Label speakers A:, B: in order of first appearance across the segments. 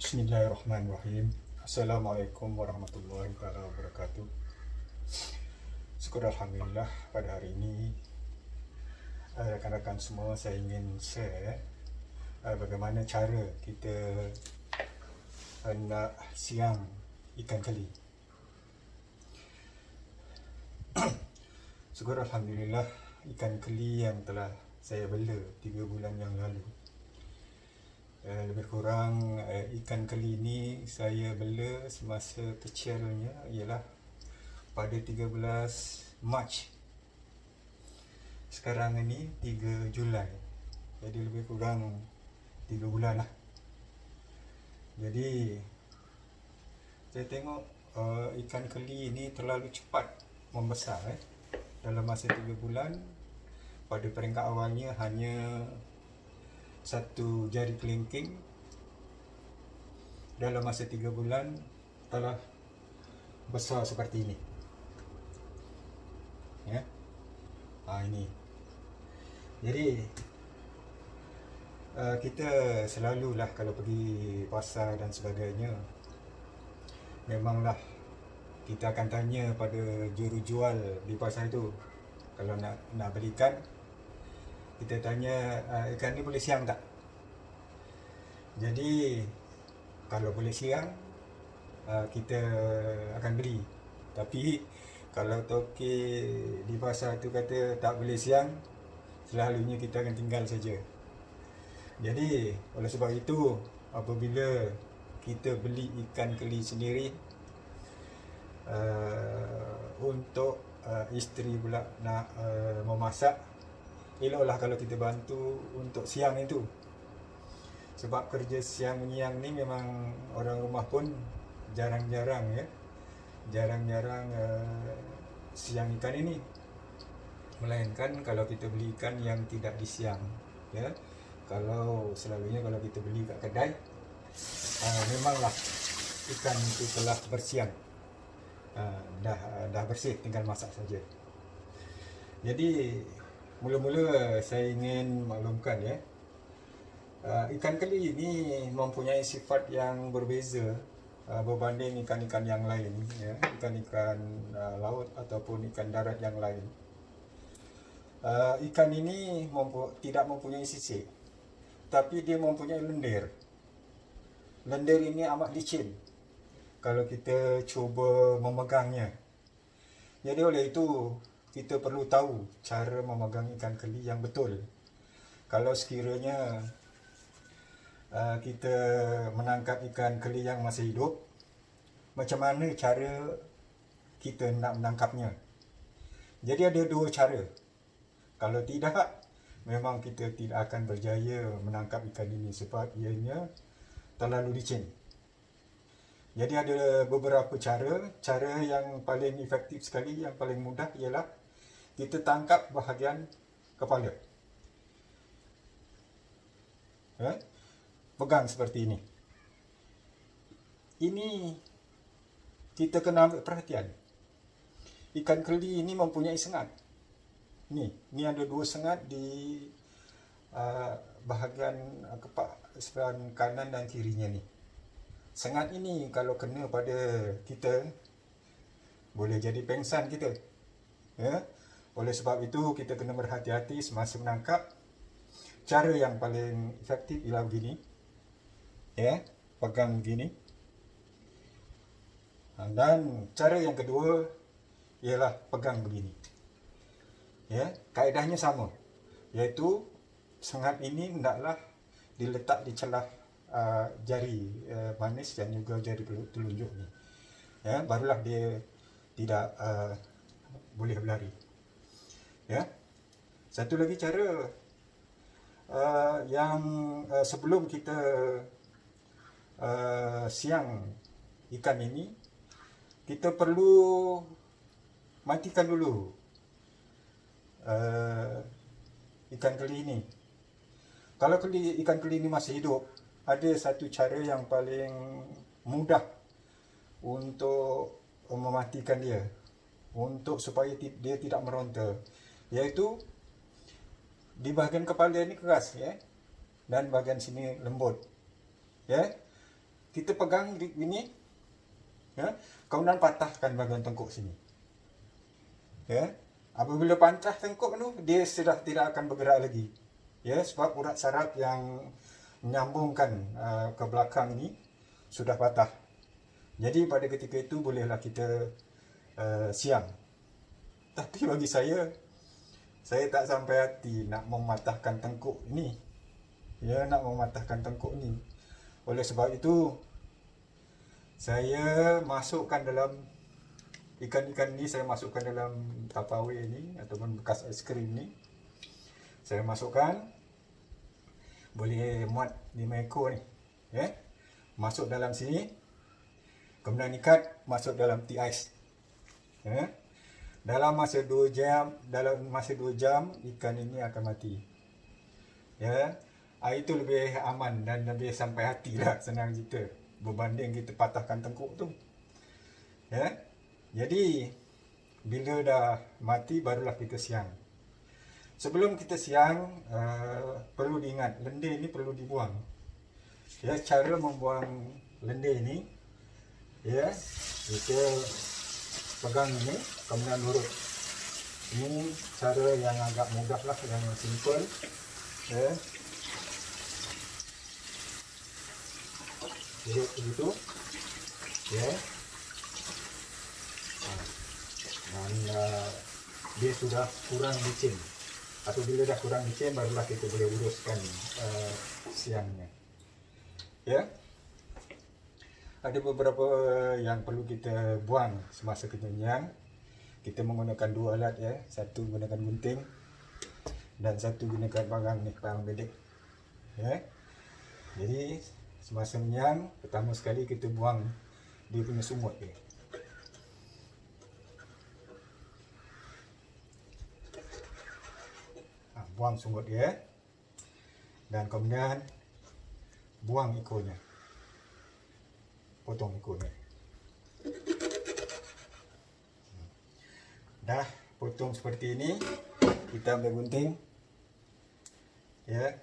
A: Bismillahirrahmanirrahim. Assalamualaikum warahmatullahi wabarakatuh. Syukur Alhamdulillah pada hari ini rakan-rakan semua saya ingin share bagaimana cara kita nak siang ikan keli. Syukur Alhamdulillah ikan keli yang telah saya bela 3 bulan yang lalu, lebih kurang ikan keli ini saya bela semasa kecilnya ialah pada 13 Mac. Sekarang ini 3 Julai. Jadi lebih kurang 3 bulan lah. Jadi saya tengok ikan keli ini terlalu cepat membesar. Dalam masa 3 bulan, pada peringkat awalnya hanya 1 jari kelingking. Dalam masa 3 bulan telah besar seperti ini. Ya. Ini. Jadi kita selalulah kalau pergi pasar dan sebagainya, memanglah kita akan tanya pada jurujual di pasar itu. Kalau nak beli ikan, kita tanya, ikan ni boleh siang tak? Jadi kalau boleh siang, kita akan beli. Tapi kalau tokek di pasar tu kata tak boleh siang, selalunya kita akan tinggal saja. Jadi oleh sebab itu, apabila kita beli ikan keli sendiri, untuk isteri pula nak memasak, eloklah kalau kita bantu untuk siang itu. Sebab kerja siang menyiang ni memang orang rumah pun jarang-jarang siang ikan ini. Melainkan kalau kita beli ikan yang tidak disiang, ya. Kalau selalunya kalau kita beli kat kedai, memanglah ikan itu telah bersiang, dah bersih, tinggal masak saja. Jadi mula-mula saya ingin maklumkan, ikan keli ini mempunyai sifat yang berbeza berbanding ikan-ikan yang lain, ikan-ikan laut ataupun ikan darat yang lain. Ikan ini tidak mempunyai sisik, tapi dia mempunyai lendir. Lendir ini amat licin kalau kita cuba memegangnya. Jadi oleh itu kita perlu tahu cara memegang ikan keli yang betul. Kalau sekiranya kita menangkap ikan keli yang masih hidup, macam mana cara kita nak menangkapnya? Jadi ada 2 cara. Kalau tidak, memang kita tidak akan berjaya menangkap ikan ini sebab ianya terlalu licin. Jadi ada beberapa cara. Cara yang paling efektif sekali, yang paling mudah ialah kita tangkap bahagian kepala. Pegang seperti ini. Ini kita kena ambil perhatian. Ikan keli ini mempunyai sengat. Ni ada 2 sengat di bahagian sebelah kanan dan kirinya ni. Sengat ini kalau kena pada kita, boleh jadi pengsan kita. Oleh sebab itu kita kena berhati-hati semasa menangkap. Cara yang paling efektif ialah begini. Pegang begini. Dan cara yang kedua ialah pegang begini. Kaedahnya sama, iaitu sengat ini hendaklah diletak di celah jari manis dan juga jari telunjuk ni. Barulah dia tidak boleh berlari. Satu lagi cara yang sebelum kita siang ikan ini, kita perlu matikan dulu ikan keli ini. Kalau ikan keli ini masih hidup, ada satu cara yang paling mudah untuk mematikan dia, supaya dia tidak meronta, iaitu di bahagian kepala ini keras, dan bahagian sini lembut. kita pegang ini, ya, kemudian patahkan bagian tengkuk sini. Ya, apabila patah tengkuk tu, dia sudah tidak akan bergerak lagi. Ya, sebab urat saraf yang menyambungkan ke belakang ini sudah patah. Jadi pada ketika itu bolehlah kita siang. Tapi bagi saya tak sampai hati nak mematahkan tengkuk ni. Ya, nak mematahkan tengkuk ni. Oleh sebab itu, saya masukkan dalam ikan-ikan ni, saya masukkan dalam Tupperware ni ataupun bekas aiskrim ni. Saya masukkan, boleh muat 5 ekor ni. Ya. Masuk dalam sini. Kemudian ikat, masuk dalam tea ice. Ya. Dalam masa 2 jam, ikan ini akan mati. Ya. Itu lebih aman dan lebih sampai hati lah, senang cerita, berbanding kita patahkan tengkuk tu. Ya. Jadi bila dah mati barulah kita siang. Sebelum kita siang, perlu diingat, lendir ni perlu dibuang. Ya, cara membuang lendir ni, ya, kita pegang ini, kemudian lurut. Ini cara yang agak mudah lah, yang simple. Ya. Lurut begitu. Ya. Dan dia sudah kurang licin. Apabila dah kurang licin, barulah kita boleh uruskan siangnya. Ya. Ada beberapa yang perlu kita buang semasa kenyang. Kita menggunakan 2 alat, ya. Satu gunakan gunting dan satu gunakan parang ni, parang bedek. Ya. Jadi semasa kenyang, pertama sekali kita buang dia punya sumut dia. Buang sumut dia dan kemudian buang ekornya, potong ekornya. Dah potong seperti ini, kita ambil gunting, ya,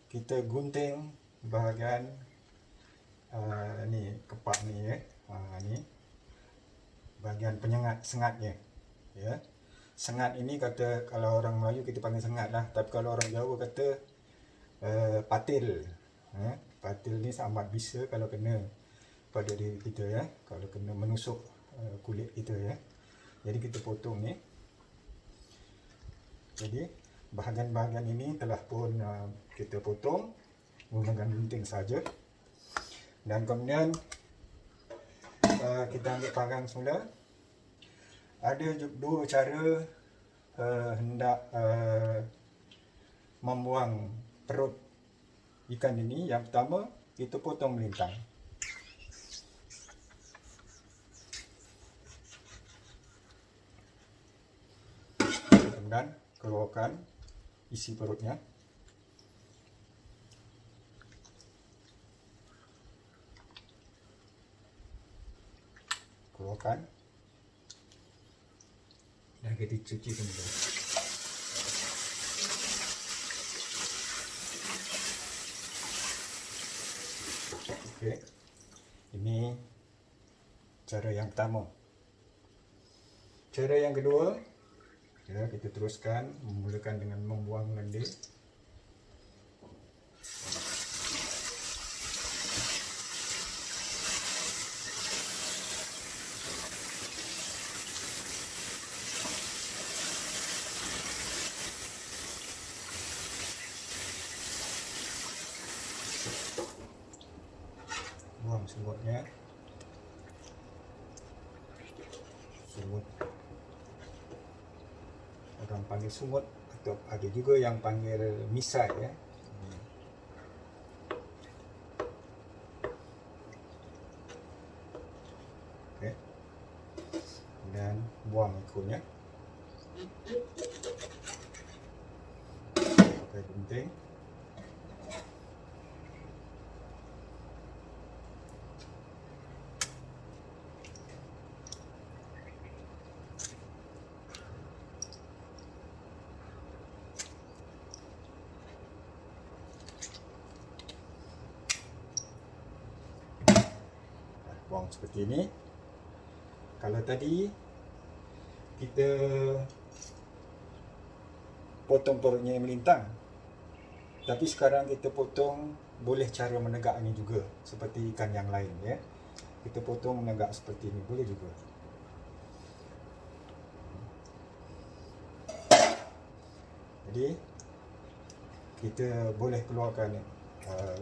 A: kita gunting bahagian ni, kepak ni, ya, ni bahagian penyengat sengatnya, ya. Sengat ini kata, kalau orang Melayu kita panggil sengat lah, tapi kalau orang Jawa kata patil. Patil ni amat bisa kalau kena pada diri kita, ya, kalau kena menusuk kulit kita, ya. Jadi kita potong ni. Jadi bahagian-bahagian ini telah pun kita potong menggunakan gunting saja. Dan kemudian kita ambil parang semula. Ada 2 cara hendak membuang perut ikan ini. Yang pertama, kita potong melintang. Kemudian keluarkan isi perutnya. Keluarkan. Dan kita cuci semula. Okey. Ini cara yang pertama. Cara yang kedua, ya, kita teruskan, memulakan dengan membuang lendir. Buang semutnya. Semut, orang panggil semut, atau ada juga yang panggil misai, ya. Okey. Dan buang ekornya. Pakai gunting. potong seperti ini. Kalau tadi kita potong perutnya yang melintang, tapi sekarang kita potong boleh cara menegaknya juga seperti ikan yang lain ya. Kita potong menegak seperti ini boleh juga. Jadi kita boleh keluarkan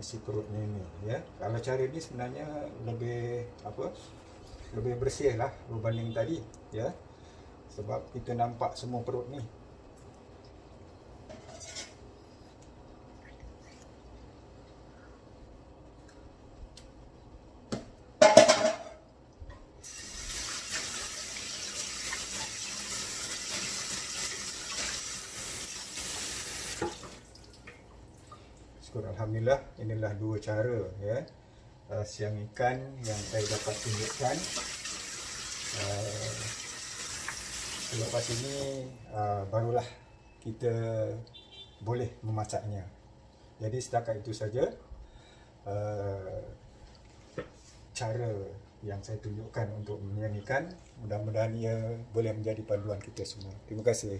A: si perutnya ini ya. Kalau cara ini sebenarnya lebih lebih bersih lah berbanding tadi ya, sebab kita nampak semua perut ni. Syukur Alhamdulillah, inilah dua cara ya siang ikan yang saya dapat tunjukkan. Selepas ini barulah kita boleh memasaknya. Jadi setakat itu saja cara yang saya tunjukkan untuk menyiang ikan. Mudah-mudahan ia boleh menjadi panduan kita semua. Terima kasih.